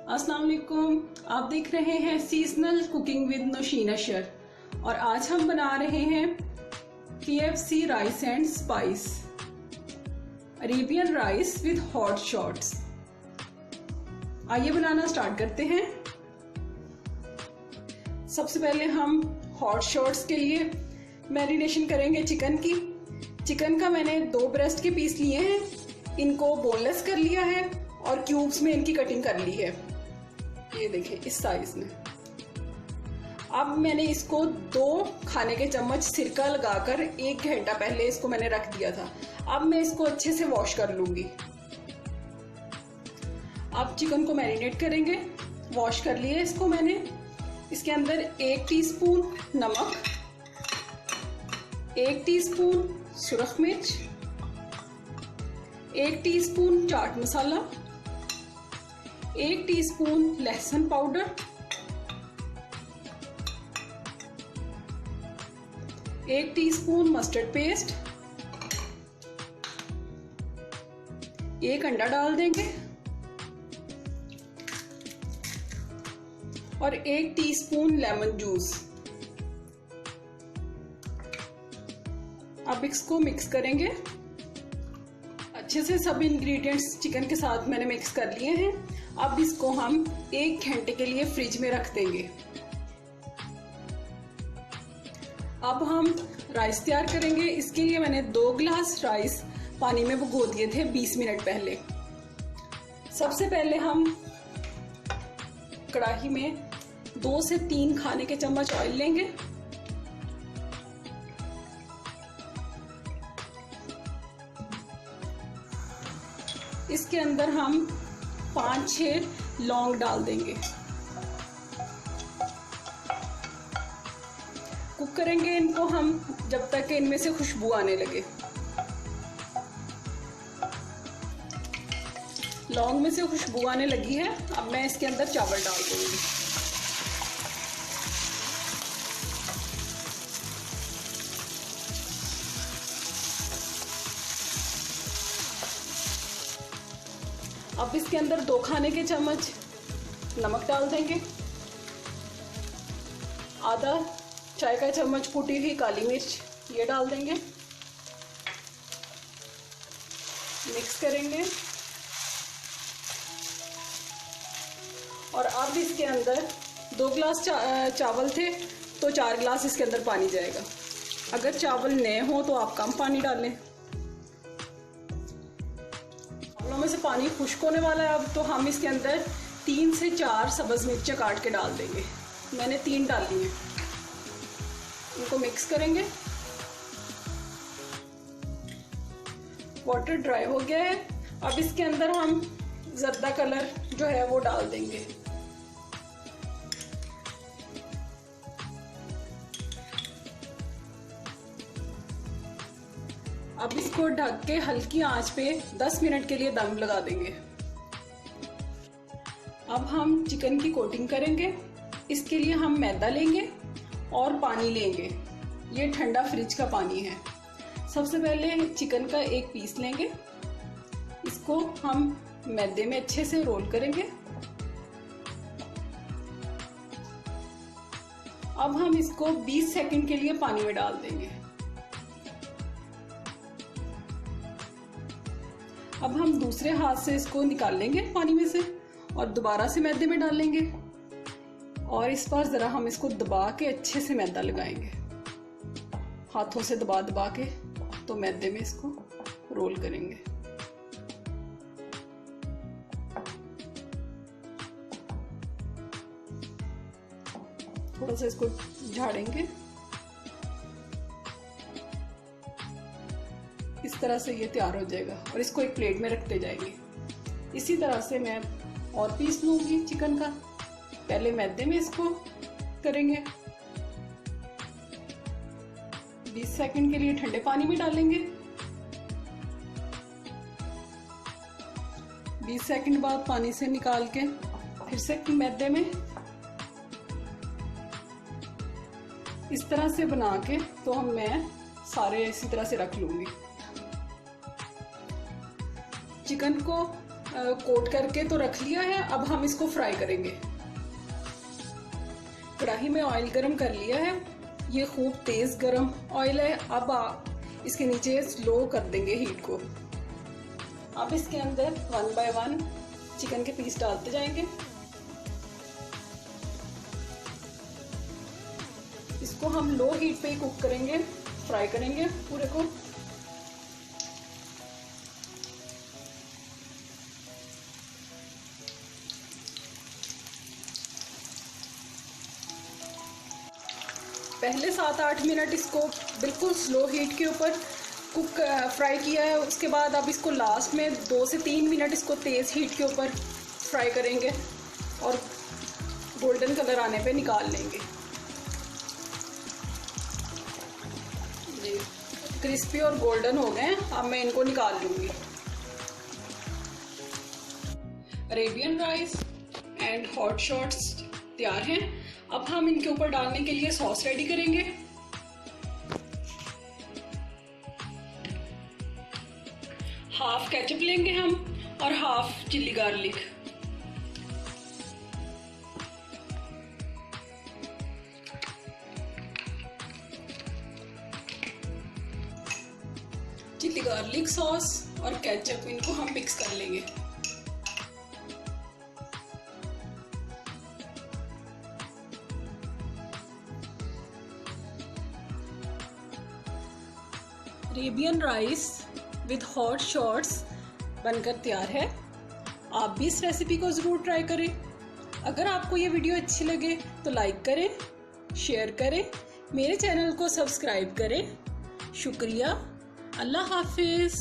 अस्सलाम वालेकुम। आप देख रहे हैं सीजनल कुकिंग विद नौशीन अशर और आज हम बना रहे हैं KFC rice and spice Arabian rice with hot shots. आइए बनाना स्टार्ट करते हैं। सबसे पहले हम हॉट शॉट्स के लिए मैरिनेशन करेंगे चिकन की। चिकन का मैंने 2 ब्रेस्ट के पीस लिए हैं, इनको बोनलेस कर लिया है और क्यूब्स में इनकी कटिंग कर ली है। ये देखिए इस साइज में। अब मैंने इसको 2 खाने के चम्मच सिरका लगाकर 1 घंटा पहले इसको मैंने रख दिया था। अब मैं इसको अच्छे से वॉश कर लूंगी। अब चिकन को मैरिनेट करेंगे। वॉश कर लिया इसको मैंने। इसके अंदर 1 टीस्पून नमक, 1 टीस्पून सुरख मिर्च, 1 टीस्पून चाट मसाला, 1 टीस्पून लहसुन पाउडर, 1 टीस्पून मस्टर्ड पेस्ट, 1 अंडा डाल देंगे और 1 टीस्पून लेमन जूस। अब इसको मिक्स करेंगे अच्छे से। सब इंग्रेडिएंट्स चिकन के साथ मैंने मिक्स कर लिए हैं। अब इसको हम 1 घंटे के लिए फ्रिज में रख देंगे। अब हम राइस तैयार करेंगे। इसके लिए मैंने 2 गिलास राइस पानी में भिगो दिए थे 20 मिनट पहले। सबसे पहले हम कढ़ाई में 2 से 3 खाने के चम्मच ऑयल लेंगे। इसके अंदर हम 5-6 लौंग डाल देंगे। कुक करेंगे इनको हम जब तक कि इनमें से खुशबू आने लगे। लौंग में से खुशबू आने लगी है। अब मैं इसके अंदर चावल डाल दूंगी। अब इसके अंदर 2 खाने के चम्मच नमक डाल देंगे, आधा चाय का चम्मच कुटी हुई काली मिर्च ये डाल देंगे। मिक्स करेंगे और अब इसके अंदर 2 गिलास चावल थे तो 4 गिलास इसके अंदर पानी जाएगा। अगर चावल नए हो तो आप कम पानी डालें। में से पानी खुश्क होने वाला है। अब तो हम इसके अंदर 3 से 4 सब्ज मिर्चें काट के डाल देंगे। मैंने 3 डाली हैं। इनको मिक्स करेंगे। वाटर ड्राई हो गया है। अब इसके अंदर हम जर्दा कलर जो है वो डाल देंगे। अब इसको ढक के हल्की आंच पे 10 मिनट के लिए दम लगा देंगे। अब हम चिकन की कोटिंग करेंगे। इसके लिए हम मैदा लेंगे और पानी लेंगे। ये ठंडा फ्रिज का पानी है। सबसे पहले चिकन का 1 पीस लेंगे। इसको हम मैदे में अच्छे से रोल करेंगे। अब हम इसको 20 सेकंड के लिए पानी में डाल देंगे। अब हम दूसरे हाथ से इसको निकाल लेंगे पानी में से और दोबारा से मैदे में डाल लेंगे और इस बार जरा हम इसको दबा के अच्छे से मैदा लगाएंगे। हाथों से दबा दबा के तो मैदे में इसको रोल करेंगे। थोड़ा सा इसको झाड़ेंगे। इस तरह से ये तैयार हो जाएगा और इसको एक प्लेट में रखते जाएंगे। इसी तरह से मैं और पीस लूंगी चिकन का। पहले मैदे में इसको करेंगे। 20 सेकंड के लिए ठंडे पानी में डालेंगे। 20 सेकंड बाद पानी से निकाल के फिर से मैदे में इस तरह से बना के तो मैं सारे इसी तरह से रख लूंगी। चिकन को कोट करके तो रख लिया है। अब हम इसको फ्राई करेंगे। कढ़ाई में ऑयल गरम कर लिया है। ये खूब तेज गरम ऑयल है। अब इसके नीचे स्लो कर देंगे हीट को। अब इसके अंदर 1 बाय 1 चिकन के पीस डालते जाएंगे। इसको हम लो हीट पे ही कुक करेंगे, फ्राई करेंगे पूरे को। पहले 7-8 मिनट इसको बिल्कुल स्लो हीट के ऊपर कुक फ्राई किया है। उसके बाद अब इसको लास्ट में 2 से 3 मिनट इसको तेज़ हीट के ऊपर फ्राई करेंगे और गोल्डन कलर आने पे निकाल लेंगे। जी क्रिस्पी और गोल्डन हो गए हैं। अब मैं इनको निकाल लूँगी। Arabian rice and hot shots तैयार हैं। अब हम इनके ऊपर डालने के लिए सॉस रेडी करेंगे। हाफ केचप लेंगे हम और half chilli garlic. Chilli garlic sauce और केचप, इनको हम मिक्स कर लेंगे। Arabian rice with hot shots बनकर तैयार है। आप भी इस रेसिपी को ज़रूर ट्राई करें। अगर आपको ये वीडियो अच्छी लगे तो लाइक करें, शेयर करें, मेरे चैनल को सब्सक्राइब करें। शुक्रिया। अल्लाह हाफिज़।